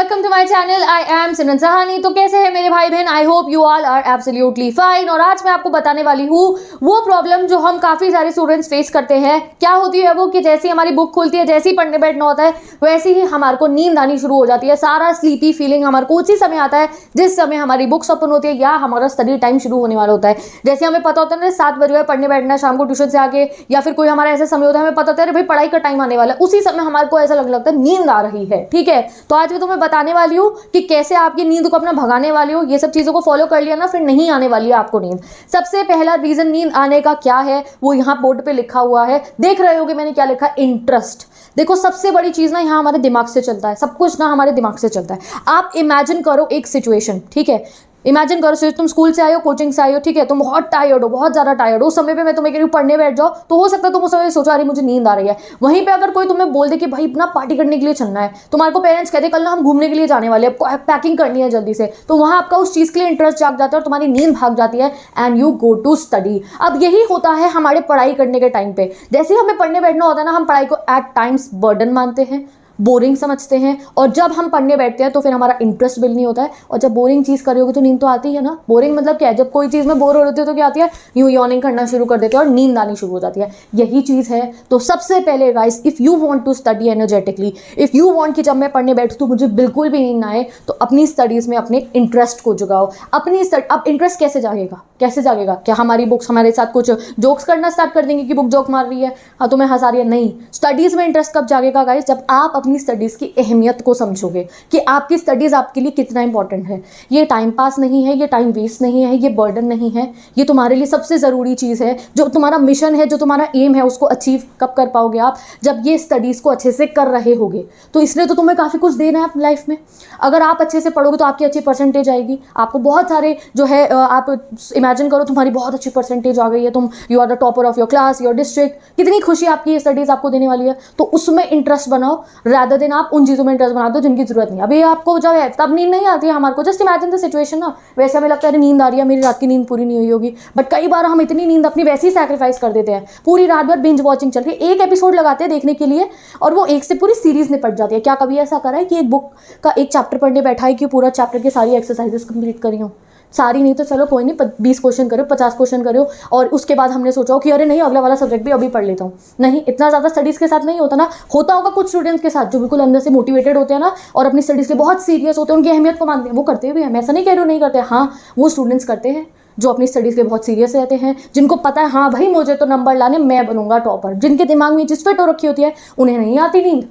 Welcome to my channel. I am Simran Sahani. तो कैसे हैं मेरे भाई बहन? I hope you all are absolutely fine. और आज मैं आपको बताने वाली हूँ वो प्रॉब्लम जो हम काफ़ी सारे स्टूडेंट्स फेस करते हैं। क्या होती है वो कि जैसे ही हमारी बुक खुलती है, जैसे ही पढ़ने बैठना होता है, वैसे ही हमारे को नींद आनी शुरू हो जाती है। सारा स्लीपी फीलिंग हमारे को उसी समय आता है जिस समय हमारी बुक्स ओपन होती है या हमारा स्टडी टाइम शुरू होने वाला होता है। जैसे हमें पता होता है ना 7 बजे पढ़ने बैठना, शाम को ट्यूशन से आके, या फिर कोई हमारा ऐसा समय होता है हमें पता होता है भाई पढ़ाई का टाइम आने वाला है, उसी समय हमारे को ऐसा लगने लगता है नींद आ रही है। ठीक है, तो आज मैं तुम्हें बताने वाली हूँ कि कैसे आपकी नींद को अपना भगाने वाली हो। ये सब चीजों को फॉलो कर लिया ना, फिर नहीं आने वाली है आपको नींद। सबसे पहला रीजन नींद आने का क्या है वो यहाँ बोर्ड पे लिखा हुआ है, देख रहे होगे मैंने क्या लिखा, इंटरेस्ट। देखो सबसे बड़ी चीज ना यहाँ हमारे दिमाग से चलता है, सब कुछ ना हमारे दिमाग से चलता है। आप इमेजिन करो एक सिचुएशन, ठीक है, इमेजिन करो तुम स्कूल से आए हो, कोचिंग से आए हो, ठीक है, तुम बहुत टायर्ड हो, बहुत ज्यादा टायर्ड हो। उस समय पे मैं तुम्हें कह रही हूँ पढ़ने बैठ जाओ, तो हो सकता है तुम उस समय सोचा रही मुझे नींद आ रही है। वहीं पे अगर कोई तुम्हें बोल दे कि भाई इतना पार्टी करने के लिए चलना है, तुम्हारे को पेरेंट्स कहते कल ना हम घूमने के लिए जाने वाले हैं, पैकिंग करनी है जल्दी से, तो वहां आपका उस चीज के लिए इंटरेस्ट जाग जाता है और तुम्हारी नींद भाग जाती है and you go to study. अब यही होता है हमारे पढ़ाई करने के टाइम पे। जैसे ही हमें पढ़ने बैठना होता है ना, हम पढ़ाई को एट टाइम्स बर्डन मानते हैं, बोरिंग समझते हैं, और जब हम पढ़ने बैठते हैं तो फिर हमारा इंटरेस्ट बिल्ड नहीं होता है। और जब बोरिंग चीज़ कर रही होगी तो नींद तो आती है ना। बोरिंग मतलब क्या है? जब कोई चीज़ में बोर हो रही होती है तो क्या आती है, यूं यॉर्निंग करना शुरू कर देते हैं और नींद आनी शुरू हो जाती है। यही चीज़ है। तो सबसे पहले guys, if you want to study energetically, if you want कि जब मैं पढ़ने बैठूँ तो मुझे बिल्कुल भी नींद ना आए, तो अपनी स्टडीज़ में अपने इंटरेस्ट को जगाओ। अब इंटरेस्ट कैसे जागेगा? कैसे जागेगा? क्या हमारी बुक्स हमारे साथ कुछ जोक्स करना स्टार्ट कर देंगे कि बुक जोक मार रही है, हाँ तुम्हें हंसा रही है? नहीं। स्टडीज़ में इंटरेस्ट कब जागेगा गाइस? जब आप अपनी स्टडीज़ की अहमियत को समझोगे कि आपकी स्टडीज आपके लिए कितना इंपॉर्टेंट है। ये टाइम पास नहीं है, ये टाइम वेस्ट नहीं है, ये बर्डन नहीं है, ये तुम्हारे लिए सबसे ज़रूरी चीज़ है। जो तुम्हारा मिशन है, जो तुम्हारा एम है, उसको अचीव कब कर पाओगे आप? जब ये स्टडीज़ को अच्छे से कर रहे होगे। तो इसलिए तो तुम्हें काफ़ी कुछ देना है अपनी लाइफ में। अगर आप अच्छे से पढ़ोगे तो आपकी अच्छी परसेंटेज आएगी, आपको बहुत सारे जो है आप इमेजिन करो तुम्हारी बहुत अच्छी परसेंटेज आ गई है, तुम you are the topper of your class, your district, कितनी खुशी आपकी ये स्टडीज़ आपको देने वाली है। तो उसमें इंटरेस्ट बनाओ रादर देन आप उन चीज़ों में इंटरेस्ट बना दो जिनकी जरूरत नहीं। अभी आपको जब है तब नींद नहीं आती है हमारे को, जस्ट इमेजिन द सिचुएशन ना, वैसे हमें लगता है नींद आ रही है, मेरी रात की नींद पूरी नहीं हुई होगी, बट कई बार हम इतनी नींद अपनी वैसे ही सैक्रिफाइस कर देते हैं। पूरी रात भर बिंज वॉचिंग चल रही है, एक एपिसोड लगाते हैं देखने के लिए और वो एक से पूरी सीरीज निपट जाती है। क्या कभी ऐसा करा है कि एक बुक का एक चैप्टर पढ़ने बैठा है कि पूरा चैप्टर की सारी एक्सरसाइजेस कंप्लीट करी हो? सारी नहीं तो चलो कोई नहीं, 20 क्वेश्चन करो, 50 क्वेश्चन करो, और उसके बाद हमने सोचा कि अरे नहीं अगला वाला सब्जेक्ट भी अभी पढ़ लेता हूँ। नहीं, इतना ज़्यादा स्टडीज़ के साथ नहीं होता ना। होता होगा कुछ स्टूडेंट्स के साथ जो बिल्कुल अंदर से मोटिवेटेड होते हैं ना और अपनी स्टडीज़ के बहुत सीरियस होते हैं, उनकी अहमियत को मानते हैं, वो करते भी हैं। मैं ऐसा नहीं कह रही हूँ नहीं करते, हाँ वो स्टूडेंट्स करते हैं जो अपनी स्टडीज़ के बहुत सीरियस रहते हैं, जिनको पता है हाँ भाई मुझे तो नंबर लाने, मैं बनूंगा टॉपर। जिनके दिमाग में जिस फिट हो रखी होती है उन्हें नहीं आती नींद,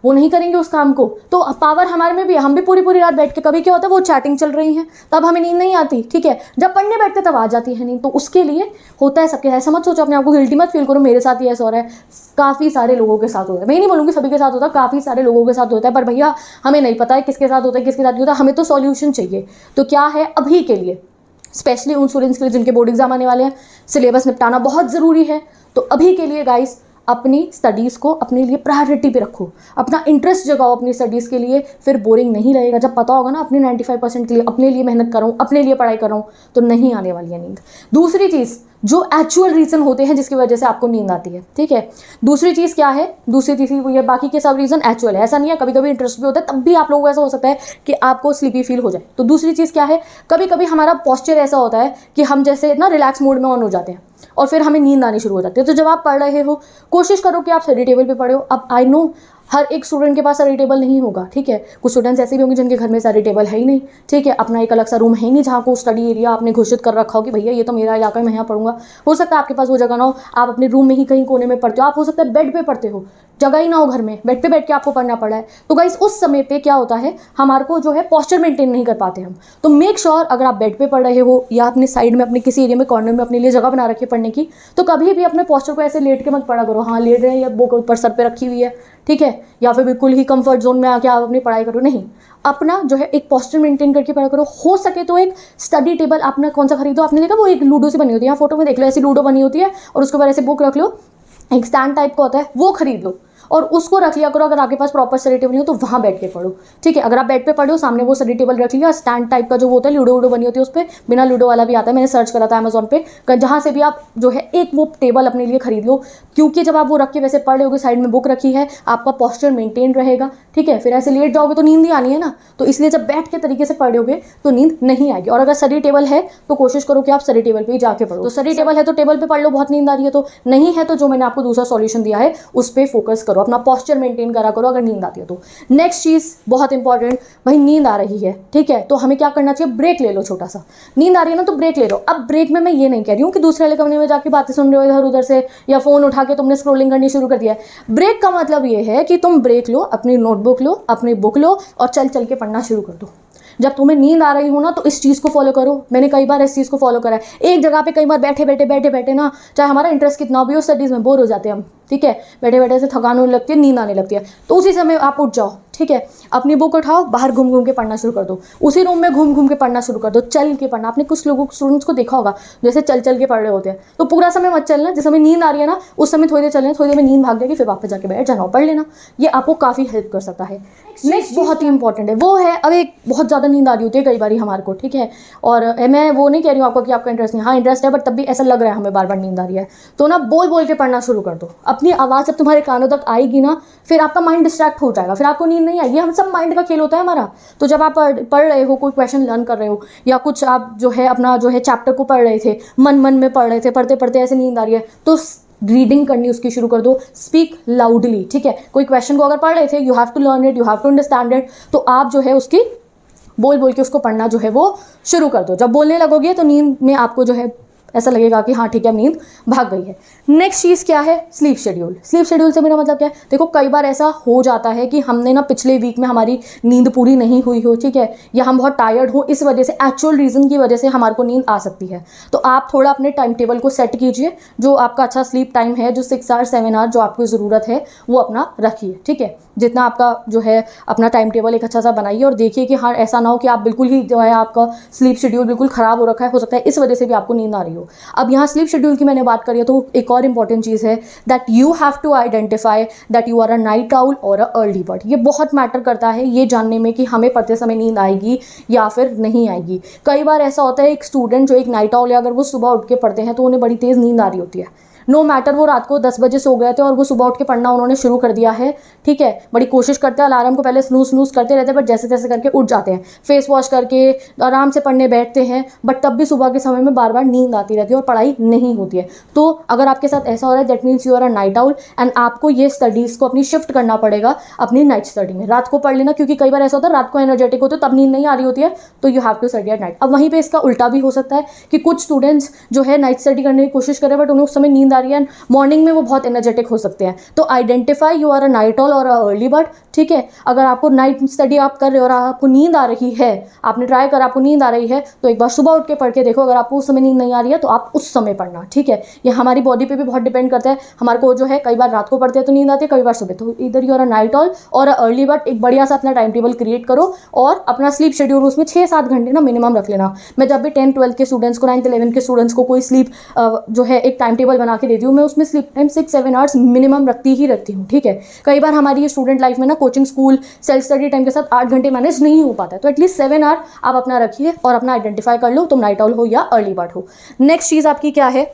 वो नहीं करेंगे उस काम को। तो पावर हमारे में भी है, हम भी पूरी पूरी रात बैठ के, कभी क्या होता है वो चैटिंग चल रही है तब हमें नींद नहीं आती, ठीक है, जब पढ़ने बैठते तब आ जाती है नींद। तो उसके लिए होता है सबके, ऐसा मत सोचो अपने आप को गिल्टी मत फील करो मेरे साथ ही ऐसा हो रहा है। काफ़ी सारे लोगों के साथ होता है, मैं नहीं बोलूँगी सभी के साथ होता है, काफ़ी सारे लोगों के साथ होता है। पर भैया हमें नहीं पता है किसके साथ होता है किसके साथ नहीं होता, हमें तो सॉल्यूशन चाहिए। तो क्या है अभी के लिए, स्पेशली उन स्टूडेंट्स के लिए जिनके बोर्ड एग्जाम आने वाले हैं, सिलेबस निपटाना बहुत ज़रूरी है। तो अभी के लिए गाइस अपनी स्टडीज़ को अपने लिए प्रायोरिटी पे रखो, अपना इंटरेस्ट जगाओ अपनी स्टडीज़ के लिए, फिर बोरिंग नहीं रहेगा। जब पता होगा ना अपनी 95% के लिए अपने लिए मेहनत कर रहा हूँ, अपने लिए पढ़ाई कर रहा हूँ, तो नहीं आने वाली है नींद। दूसरी चीज़ जो एक्चुअल रीज़न होते हैं जिसकी वजह से आपको नींद आती है, ठीक है, दूसरी चीज़ क्या है? दूसरी तीसरी वो ये, बाकी के सब रीज़न एक्चुअल है, ऐसा नहीं है। कभी कभी इंटरेस्ट भी होता है, तब भी आप लोगों को ऐसा हो सकता है कि आपको स्लीपी फील हो जाए। तो दूसरी चीज़ क्या है? कभी कभी हमारा पॉस्चर ऐसा होता है कि हम जैसे ना रिलैक्स मोड में ऑन हो जाते हैं और फिर हमें नींद आनी शुरू हो जाती है। तो जब आप पढ़ रहे हो कोशिश करो कि आप स्टडी टेबल पे पढ़ो। अब आई नो हर एक स्टूडेंट के पास स्टडी टेबल नहीं होगा, ठीक है, कुछ स्टूडेंट्स ऐसे भी होंगे जिनके घर में स्टडी टेबल है ही नहीं, ठीक है, अपना एक अलग सा रूम है ही नहीं जहाँ को स्टडी एरिया आपने घोषित कर रखा हो कि भैया ये तो मेरा इलाका है, मैं यहाँ पढ़ूंगा। हो सकता है आपके पास वो जगह ना हो, आप अपने रूम में ही कहीं कोने में पढ़ते हो, आप हो सकता है बेड पे पढ़ते हो, जगह ही ना हो घर में, बेड पे बैठ के आपको पढ़ना पड़ा है। तो गाइस उस समय पे क्या होता है, हमारे को जो है पोस्चर मेंटेन नहीं कर पाते हम। तो मेक श्योर अगर आप बेड पे पढ़ रहे हो या अपने साइड में अपने किसी एरिया में कॉर्नर में अपने लिए जगह बना रखी है पढ़ने की, तो कभी भी अपने पोस्चर को ऐसे लेट के मत पढ़ा करो, हाँ लेट रहे हैं या बुक ऊपर सर पे रखी हुई है, ठीक है, या फिर बिल्कुल ही कंफर्ट जोन में आके आप अपनी पढ़ाई करो। नहीं, अपना जो है एक पोस्चर मेंटेन करके पढ़ा करो। हो सके तो एक स्टडी टेबल अपना कौन सा खरीदो, आपने देखा वो एक लूडो से बनी होती है, यहाँ फोटो में देख लो ऐसी लूडो बनी होती है और उसके ऊपर ऐसे बुक रख लो, एक स्टैंड टाइप का होता है, वो खरीद लो और उसको रख लिया करो। अगर आपके पास प्रॉपर स्टडी टेबल नहीं हो तो वहाँ बैठ के पढ़ो, ठीक है। अगर आप बेड पे पढ़ो, सामने वो स्टडी टेबल रख लिया, स्टैंड टाइप का जो होता है, लूडो वूडो बनी होती है उस पर, बिना लूडो वाला भी आता है, मैंने सर्च करा था अमेजोन पे, जहाँ से भी आप जो है एक वो टेबल अपने लिए खरीद लो, क्योंकि जब आप वो रख के वैसे पढ़ रहे हो, साइड में बुक रखी है, आपका पोस्चर मेंटेन रहेगा, ठीक है। फिर ऐसे लेट जाओगे तो नींद ही आनी है ना, तो इसलिए जब बैठ के तरीके से पढ़ रहोगे तो नींद नहीं आएगी। और अगर स्टडी टेबल है तो कोशिश करो कि आप स्टडी टेबल पे ही जाके पढ़ो। तो स्टडी टेबल है तो टेबल पे पढ़ लो, बहुत नींद आ रही है तो। नहीं है तो जो मैंने आपको दूसरा सॉल्यूशन दिया है उस पर फोकस करो, अपना पोस्चर मेंटेन करा करो अगर नींद आती है तो। नेक्स्ट चीज़ बहुत इंपॉर्टेंट, भाई नींद आ रही है, ठीक है, तो हमें क्या करना चाहिए, ब्रेक ले लो छोटा सा। नींद आ रही है ना तो ब्रेक ले लो। अब ब्रेक में मैं ये नहीं कह रही हूँ कि दूसरे वाले कमरे में जाके बातें सुन रहे हो इधर उधर से, या फोन उठा के तुमने स्क्रोलिंग करनी शुरू कर दिया है। ब्रेक का मतलब ये है कि तुम ब्रेक लो, अपनी नोटबुक लो, अपनी बुक लो और चल चल के पढ़ना शुरू कर दो। जब तुम्हें नींद आ रही हो ना तो इस चीज़ को फॉलो करो। मैंने कई बार इस चीज़ को फॉलो करा है। एक जगह पे कई बार बैठे बैठे ना, चाहे हमारा इंटरेस्ट कितना भी हो, स्टडीज़ में बोर हो जाते हैं हम, ठीक है, बैठे बैठे से थकान होने लगती है, नींद आने लगती है, तो उसी समय आप उठ जाओ, ठीक है, अपनी बुक उठाओ, बाहर घूम घूम के पढ़ना शुरू कर दो, उसी रूम में घूम घूम के पढ़ना शुरू कर दो, चल के पढ़ना। आपने कुछ लोगों स्टूडेंट्स को देखा होगा जैसे चल चल के पढ़ रहे होते हैं, तो पूरा समय मत चलना, जिस समय नींद आ रही है ना उस समय थोड़ी देर चलना, थोड़ी देर में नींद भाग जाएगी, फिर वापस जाके बैठ जाना, पढ़ लेना। ये आपको काफ़ी हेल्प कर सकता है। नेक्स्ट बहुत ही इंपॉर्टेंट है, वो है, अब एक बहुत ज़्यादा नींद आ रही होती है कई बार हमारे को, ठीक है, और मैं वो नहीं कह रही हूँ आपको कि आपका इंटरेस्ट नहीं, हाँ इंटरेस्ट है, बट तब भी ऐसा लग रहा है हमें बार बार नींद आ रही है, तो ना बोल बोल के पढ़ना शुरू कर दो। अपनी आवाज़ जब तुम्हारे कानों तक आएगी ना, फिर आपका माइंड डिस्ट्रैक्ट हो जाएगा, फिर आपको नींद नहीं आएगी। हम सब माइंड का खेल होता है हमारा। तो जब आप पढ़ रहे हो, कोई क्वेश्चन लर्न कर रहे हो, या कुछ आप जो है अपना जो है चैप्टर को पढ़ रहे थे, मन में पढ़ रहे थे, पढ़ते पढ़ते ऐसे नींद आ रही है, तो रीडिंग करनी उसकी शुरू कर दो। स्पीक लाउडली, ठीक है, कोई क्वेश्चन को अगर पढ़ रहे थे, you have to learn it, you have to understand it, तो आप जो है उसकी बोल बोल के उसको पढ़ना जो है वो शुरू कर दो। जब बोलने लगोगे तो नींद में आपको जो है ऐसा लगेगा कि हाँ ठीक है, नींद भाग गई है। नेक्स्ट चीज़ क्या है, स्लीप शेड्यूल। स्लीप शेड्यूल से मेरा मतलब क्या है, देखो कई बार ऐसा हो जाता है कि हमने ना पिछले वीक में हमारी नींद पूरी नहीं हुई हो, ठीक है, या हम बहुत टायर्ड हो, इस वजह से एक्चुअल रीज़न की वजह से हमारे को नींद आ सकती है। तो आप थोड़ा अपने टाइम टेबल को सेट कीजिए, जो आपका अच्छा स्लीप टाइम है, जो 6 आवर 7 आवर जो आपको ज़रूरत है वो अपना रखिए, ठीक है। जितना आपका जो है अपना टाइम टेबल एक अच्छा सा बनाइए, और देखिए कि हाँ ऐसा ना हो कि आप बिल्कुल ही जो है आपका स्लीप शेड्यूल बिल्कुल ख़राब हो रखा है, हो सकता है इस वजह से भी आपको नींद आ रही हो। अब यहाँ स्लीप शेड्यूल की मैंने बात करी है, तो एक और इंपॉर्टेंट चीज़ है that you have to identify that you are a night owl और अ अर्ली बर्ड। ये बहुत मैटर करता है ये जानने में कि हमें पढ़ते समय नींद आएगी या फिर नहीं आएगी। कई बार ऐसा होता है एक स्टूडेंट जो एक नाइट आउल है, अगर वो सुबह उठ के पढ़ते हैं तो उन्हें बड़ी तेज़ नींद आ रही होती है, नो मैटर वो रात को 10 बजे सो गए थे और वो सुबह उठ के पढ़ना उन्होंने शुरू कर दिया है, ठीक है, बड़ी कोशिश करते हैं, अलार्म को पहले स्नूज करते रहते हैं, बट जैसे तैसे करके उठ जाते हैं, फेस वॉश करके आराम से पढ़ने बैठते हैं, बट तब भी सुबह के समय में बार बार नींद आती रहती है और पढ़ाई नहीं होती है। तो अगर आपके साथ ऐसा हो रहा है, that means you are a night owl, and आपको ये स्टडीज़ को अपनी शिफ्ट करना पड़ेगा अपनी नाइट स्टडी में। रात को पढ़ लेना, क्योंकि कई बार ऐसा होता है रात को एनर्जेटिक होते तब नींद नहीं आ रही होती है, तो you have to study at night. अब वहीं पर इसका उल्टा भी हो सकता है कि कुछ स्टूडेंट्स जो है नाइट स्टडी करने की कोशिश करें, बट उन्हें उस समय नींद आ रही है, मॉर्निंग में वो बहुत एनर्जेटिक हो सकते हैं। तो identify you are a night owl और अ अर्ली बर्ड, ठीक है। अगर आपको नाइट स्टडी आप कर रहे हो और आपको नींद आ रही है, आपने ट्राई कर आपको नींद आ रही है, तो एक बार सुबह उठ के पढ़ के देखो। अगर आपको उस समय नींद नहीं आ रही है तो आप उस समय पढ़ना, ठीक है। ये हमारी बॉडी पे भी बहुत डिपेंड करता है। हमारे को जो है कई बार रात को पढ़ते हैं तो नींद आती है, कई बार सुबह। तो इधर you are a night owl और अ अर्ली बर्ड, एक बढ़िया सा अपना टाइम टेबल क्रिएट करो और अपना स्लीप शेड्यूल उसमें 6-7 घंटे ना मिनिमम रख लेना। मैं जब भी 10-12 के स्टूडेंट्स को, 9th-11 के स्टूडेंट्स को कोई स्लीप जो है एक टाइम टेबल बना के देती हूँ, मैं उसमें स्लीप टाइम 6-7 आवर्स मिनिमम रखती हूँ, ठीक है। कई बार हमारी ये स्टूडेंट लाइफ में ना coaching, school, self study time के साथ 8 घंटे मैनेज नहीं हो पाता है, तो एटलीस्ट 7 आवर आप अपना रखिए और अपना आइडेंटिफाई कर लो तुम नाइट आउल हो या अर्ली बर्ड हो। नेक्स्ट चीज़ आपकी क्या है,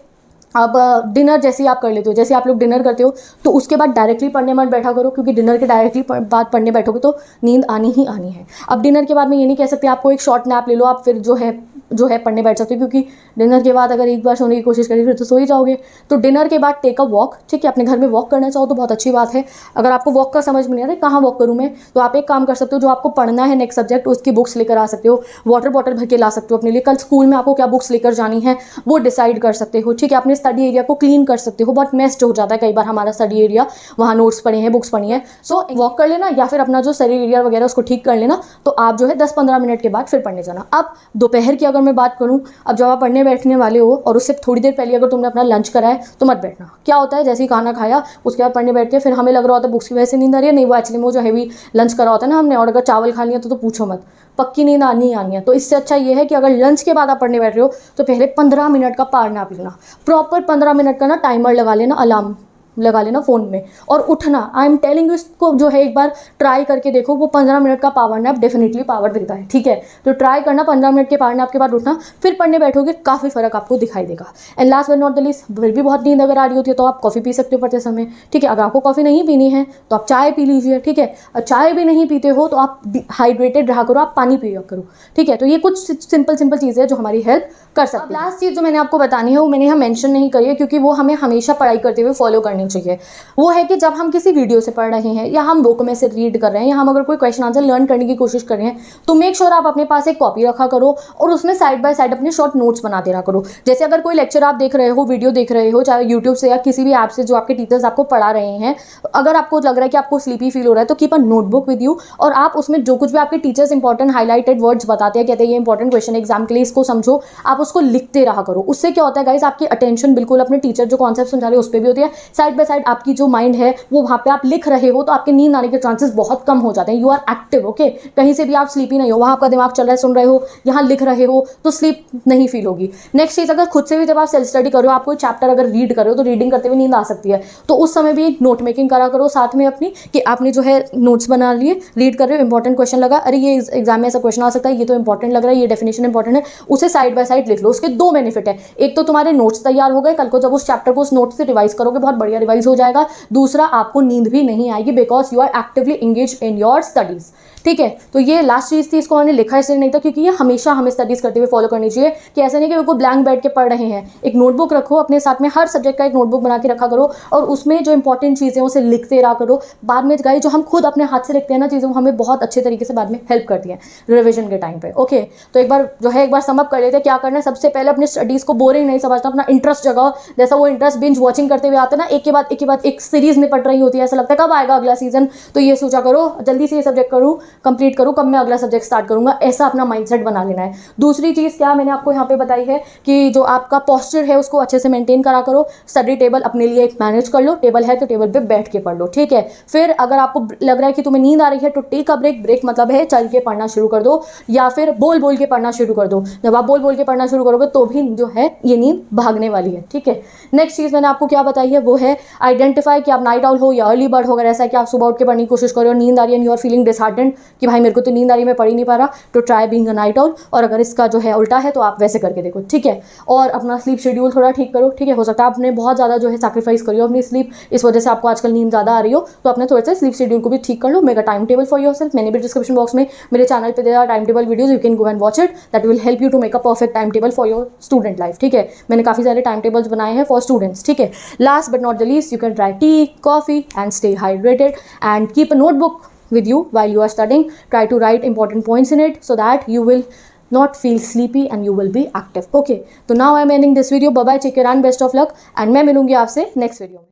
अब डिनर जैसे ही आप कर लेते हो, जैसे आप लोग डिनर करते हो तो उसके बाद डायरेक्टली पढ़ने मत बैठा करो, क्योंकि डिनर के डायरेक्टली बाद पढ़ने बैठोगे तो नींद आनी ही आनी है। अब डिनर के बाद मैं ये नहीं कह सकती आपको एक शॉर्ट नैप ले लो, आप फिर जो है पढ़ने बैठ सकते हो, क्योंकि डिनर के बाद अगर एक बार सोने की कोशिश करें फिर तो सो ही जाओगे। तो डिनर के बाद टेक अ वॉक, ठीक है, अपने घर में वॉक करना चाहो तो बहुत अच्छी बात है। अगर आपको वॉक का समझ में नहीं आता कहाँ वॉक करूँ मैं, तो आप एक काम कर सकते हो, जो आपको पढ़ना है नेक्स्ट सब्जेक्ट उसकी बुक्स लेकर आ सकते हो, वाटर बॉटल भर के ला सकते हो अपने लिए, कल स्कूल में आपको क्या बुक्स लेकर जानी है वो डिसाइड कर सकते हो, ठीक है। अपने स्टडी एरिया को क्लीन कर सकते हो, बहुत मेस्ड हो जाता है कई बार हमारा स्टडी एरिया, वहाँ नोट्स पढ़े हैं, बुक्स पढ़ी हैं, सो वॉक कर लेना, या फिर अपना जो स्टडी एरिया वगैरह उसको ठीक कर लेना। तो आप जो है 10-15 मिनट के बाद फिर पढ़ने जाना। अब दोपहर की अगर मैं बात करूँ, अब जब आप पढ़ने बैठने वाले हो और उससे थोड़ी देर पहले अगर तुमने अपना लंच करा है तो मत बैठना। क्या होता है, जैसे ही खाना खाया उसके बाद पढ़ने बैठते हैं, फिर हमें लग रहा होता है बुक्स की वजह से नींद आ रही है, नहीं वो एक्चुअली में वो जो हैवी लंच करा होता है ना हमने, और अगर चावल खा लिया तो पूछो मत, पक्की नींद आनी है। तो इससे अच्छा ये है कि अगर लंच के बाद आप पढ़ने बैठ रहे हो तो पहले 15 मिनट का पावर नैप लेना, प्रॉपर 15 मिनट का ना टाइमर लगा लेना अलार्म, लगा लेना फ़ोन में और उठना। आई एम टेलिंग यू, इसको जो है एक बार ट्राई करके देखो, वो 15 मिनट का पावर नैप डेफिनेटली पावर देता है, ठीक है। तो ट्राई करना, 15 मिनट के पावर नैप के बाद उठना, फिर पढ़ने बैठोगे, काफ़ी फ़र्क आपको दिखाई देगा। And last but not the least, फिर भी बहुत नींद अगर आ रही होती है तो आप कॉफ़ी पी सकते हो पढ़ते समय, ठीक है। अगर आपको कॉफ़ी नहीं पीनी है तो आप चाय पी लीजिए, ठीक है। चाय भी नहीं पीते हो तो आप हाइड्रेटेड रहा करो, आप पानी पिया करो, ठीक है। तो ये कुछ सिंपल चीज़ें हैं जो हमारी हेल्प कर सकते हैं। लास्ट चीज़ जो मैंने आपको बतानी है वो मैंने यहाँ मेंशन नहीं करी है, क्योंकि वो हमें हमेशा पढ़ाई करते हुए फॉलो करनी चाहिए। वो है कि जब हम किसी वीडियो से पढ़ रहे हैं या हम बुक में से रीड कर रहे हैं या हम अगर कोई क्वेश्चन आंसर लर्न करने की कोशिश कर रहे हैं, तो मेक श्योर आप अपने पास एक कॉपी रखा करो और उसमें साइड बाय साइड अपने शॉर्ट नोट्स बनाते रहा करो। जैसे अगर कोई लेक्चर आप देख रहे हो, वीडियो देख रहे हो, चाहे यूट्यूब से या किसी भी ऐप से जो आपके टीचर्स आपको पढ़ा रहे हैं, अगर आपको लग रहा है कि आपको स्लीपी फील हो रहा है तो keep a notebook with you, और आप उसमें जो कुछ भी आपके टीचर्स इंपॉर्टेंट हाईलाइटेड वर्ड्स बताते हैं, कहते हैं ये इंपॉर्टेंट क्वेश्चन एग्जाम के लिए, इसको समझो, आप उसको लिखते रहा करो। उससे क्या होता है गाइस, आपकी अटेंशन बिल्कुल अपने टीचर जो कॉन्सेप्ट समझा रहे हैं उस पर भी होती है, साइड बाय साइड आपकी जो माइंड है वो वहाँ पे आप लिख रहे हो, तो आपके नींद आने के चांसेस बहुत कम हो जाते हैं। You are active, okay. कहीं से भी आप स्लीपी नहीं हो, वहाँ आपका दिमाग चल रहा है, सुन रहे हो, यहाँ लिख रहे हो, तो स्लीप नहीं फील होगी। नेक्स्ट चीज़, अगर खुद से भी जब आप सेल्फ स्टडी करो, आप कोई चैप्टर अगर रीड करो तो रीडिंग करते हुए नींद आ सकती है, तो उस समय भी नोट मेकिंग करा करो साथ में अपनी, कि आपने जो है नोट्स बना लिए, रीड कर रहे हो, इंपॉर्टेंट क्वेश्चन लगा, अरे ये एग्जाम में ऐसा क्वेश्चन आ सकता है, ये तो इंपॉर्टेंट लग रहा है, ये डेफिनेशन इंपॉर्टेंट है, उसे साइड बाय साइड लिख लो। उसके दो बेनिफिट है, एक तो तुम्हारे नोट्स तैयार हो गए, कल को जब उस चैप्टर को उस नोट से रिवाइज करोगे बहुत बढ़िया रिवाइज हो जाएगा। दूसरा, आपको नींद भी नहीं आएगी because you are actively engage in your studies, ठीक है। तो ये लास्ट चीज़ थी, इसको मैंने लिखा इसलिए नहीं था क्योंकि ये हमेशा हमें स्टडीज़ करते हुए फॉलो करनी चाहिए, कि ऐसा नहीं कि बिल्कुल ब्लैंक बैठ के पढ़ रहे हैं। एक नोटबुक रखो अपने साथ में, हर सब्जेक्ट का एक नोटबुक बना के रखा करो और उसमें जो इंपॉर्टेंट चीज़ें उसे लिखते रहा करो। बाद में गाइस जो हम खुद अपने हाथ से लिखते हैं ना चीज़ें, वो हमें बहुत अच्छे तरीके से बाद में हेल्प करती हैं रिविजन के टाइम पे, ओके। तो एक बार जो है एक बार समअप कर लेते हैं क्या करना है। सबसे पहले अपनी स्टडीज़ को बोरिंग नहीं समझना, अपना इंटरेस्ट जगाओ। जैसा वो इंटरेस्ट बिंज वॉचिंग करते हुए आता है ना, एक के बाद एक सीरीज में पढ़ रही होती है, ऐसा लगता है कब आएगा अगला सीजन, तो ये सोचा करो जल्दी से ये सब्जेक्ट करूँ, कंप्लीट करूँ, कब मैं अगला सब्जेक्ट स्टार्ट करूंगा, ऐसा अपना माइंडसेट बना लेना है। दूसरी चीज़ क्या मैंने आपको यहाँ पे बताई है कि जो आपका पोस्चर है उसको अच्छे से मेंटेन करा करो। स्टडी टेबल अपने लिए एक मैनेज कर लो, टेबल है तो टेबल पे बैठ के पढ़ लो, ठीक है। फिर अगर आपको लग रहा है कि तुम्हें नींद आ रही है तो टेक अ ब्रेक। ब्रेक मतलब है चल के पढ़ना शुरू कर दो या फिर बोल बोल के पढ़ना शुरू कर दो। जब आप बोल बोल के पढ़ना शुरू करोगे तो भी जो है ये नींद भागने वाली है, ठीक है। नेक्स्ट चीज़ मैंने आपको क्या बताई है वो है आइडेंटिफाई कि आप नाइट आउल हो या अर्ली बर्ड हो। अगर ऐसा है कि आप सुबह उठ के पढ़ने की कोशिश करो और नींद आ रही है, यू आर फीलिंग डिसहार्टेंड कि भाई मेरे को तो नींद आ रही है, मैं पढ़ ही नहीं पा रहा, तो try being a night owl. और अगर इसका जो है उल्टा है तो आप वैसे करके देखो, ठीक है। और अपना स्लीप शेड्यूल थोड़ा ठीक करो, ठीक है। हो सकता है आपने बहुत ज़्यादा जो है सैक्रिफाइस करी हो अपनी स्लीप, इस वजह से आपको आजकल नींद ज़्यादा आ रही हो, तो अपने थोड़े से स्लीप शेड्यूल को भी ठीक कर लो। Make a time table for yourself. मैंने भी डिस्क्रिप्शन बॉक्स में मेरे चैनल पे दिया time table videos, you can go and watch it, that will help you to make a perfect time table for your student life, ठीक है। मैंने काफ़ी सारे टाइम टेबल्स बनाए हैं फॉर स्टूडेंट्स, ठीक है। Last but not the least, you can try T, coffee and stay hydrated and keep a notebook with you while you are studying. Try to write important points in it so that you will not feel sleepy and you will be active, okay. So now I am ending this video. Bye bye, take care and best of luck, and मैं मिलूंगी आपसे next video में।